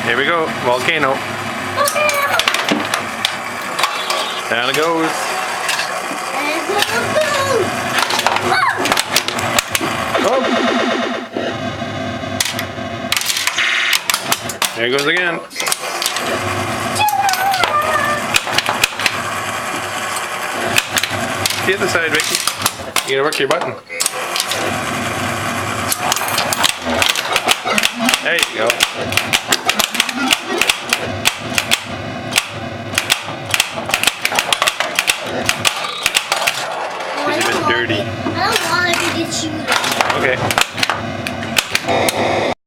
Here we go, volcano. Down it goes. Oh. There it goes again. The other side, Ricky. You gotta work your button. There you go. It's a bit dirty. I don't want to get you. Okay.